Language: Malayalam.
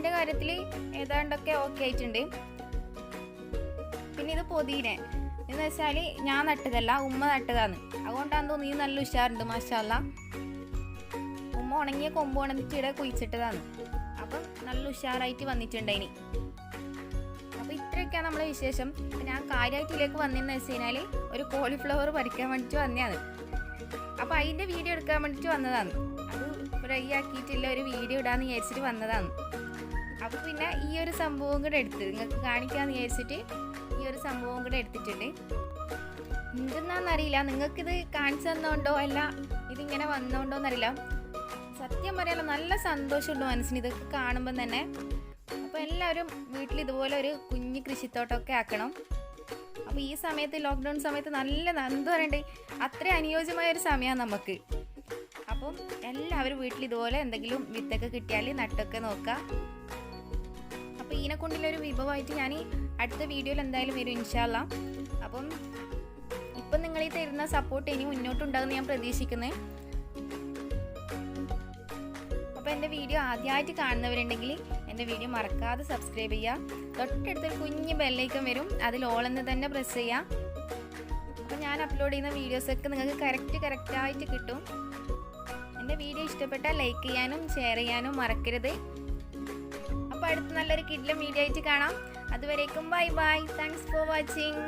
അതിൻ്റെ കാര്യത്തിൽ ഏതാണ്ടൊക്കെ ഓക്കെ ആയിട്ടുണ്ട്. പിന്നെ ഇത് പൊതീന എന്ന് വെച്ചാൽ ഞാൻ നട്ടതല്ല, ഉമ്മ നട്ടതാണ്. അതുകൊണ്ടാണെന്ന് തോന്നി നല്ല ഉഷാറുണ്ട് മാഷാല്ലാ. ഉമ്മ ഉണങ്ങിയ കൊമ്പ് ഉണങ്ങിയിട്ട് ഇവിടെ കുഴിച്ചിട്ടതാണ്. അപ്പം നല്ല ഉഷാറായിട്ട് വന്നിട്ടുണ്ടായിനി. അപ്പോൾ ഇത്രയൊക്കെയാണ് നമ്മളെ വിശേഷം. ഞാൻ കാര്യമായിട്ടിലേക്ക് വന്നതെന്ന് വെച്ച് കഴിഞ്ഞാൽ ഒരു കോളിഫ്ലവർ പറിക്കാൻ വേണ്ടിയിട്ട് വന്നതാണ്. അപ്പോൾ അതിൻ്റെ വീഡിയോ എടുക്കാൻ വേണ്ടിയിട്ട് വന്നതാണ്. അത് ഫ്രൈ ആക്കിയിട്ടില്ല, ഒരു വീഡിയോ ഇടാമെന്ന് വിചാരിച്ചിട്ട് വന്നതാണ്. അപ്പോൾ പിന്നെ ഈ ഒരു സംഭവം കൂടെ എടുത്ത് നിങ്ങൾക്ക് കാണിക്കാമെന്ന് വിചാരിച്ചിട്ട് ഈ ഒരു സംഭവം കൂടെ എടുത്തിട്ടുണ്ട്. എന്തെന്നാന്നറിയില്ല, നിങ്ങൾക്കിത് കാണിച്ചു തന്നോണ്ടോ അല്ല ഇതിങ്ങനെ വന്നോണ്ടോ എന്നറിയില്ല. സത്യം പറയാലോ നല്ല സന്തോഷമുണ്ട് മനസ്സിന് ഇതൊക്കെ കാണുമ്പം തന്നെ. അപ്പോൾ എല്ലാവരും വീട്ടിൽ ഇതുപോലെ ഒരു കുഞ്ഞ് കൃഷിത്തോട്ടമൊക്കെ ആക്കണം. അപ്പോൾ ഈ സമയത്ത് ലോക്ക്ഡൗൺ സമയത്ത് നല്ല എന്താ പറയണ്ടേ, അത്ര അനുയോജ്യമായ ഒരു സമയമാണ് നമുക്ക്. അപ്പം എല്ലാവരും വീട്ടിൽ ഇതുപോലെ എന്തെങ്കിലും വിത്തൊക്കെ കിട്ടിയാൽ നട്ടൊക്കെ നോക്കുക. അപ്പോൾ ഇതിനെ കൊണ്ടുള്ളൊരു വിഭവമായിട്ട് ഞാൻ അടുത്ത വീഡിയോയിൽ എന്തായാലും വരും ഇൻഷാ അല്ലാ. അപ്പം ഇപ്പം നിങ്ങൾ ഈ തരുന്ന സപ്പോർട്ട് ഇനി മുന്നോട്ടുണ്ടാകുമെന്ന് ഞാൻ പ്രതീക്ഷിക്കുന്നത്. അപ്പോൾ എൻ്റെ വീഡിയോ ആദ്യമായിട്ട് കാണുന്നവരുണ്ടെങ്കിൽ എൻ്റെ വീഡിയോ മറക്കാതെ സബ്സ്ക്രൈബ് ചെയ്യുക. തൊട്ടടുത്തൊരു കുഞ്ഞ് ബെല്ലൈക്കൺ വരും, അതിൽ ഓൾ എന്ന് തന്നെ പ്രസ് ചെയ്യുക. അപ്പോൾ ഞാൻ അപ്ലോഡ് ചെയ്യുന്ന വീഡിയോസൊക്കെ നിങ്ങൾക്ക് കറക്റ്റായിട്ട് കിട്ടും. എൻ്റെ വീഡിയോ ഇഷ്ടപ്പെട്ടാൽ ലൈക്ക് ചെയ്യാനും ഷെയർ ചെയ്യാനും മറക്കരുത്. അപ്പോൾ അടുത്ത നല്ലൊരു കിഡിലും വീഡിയോ ആയിട്ട് കാണാം. അതുവരേക്കും bye bye. Thanks for watching.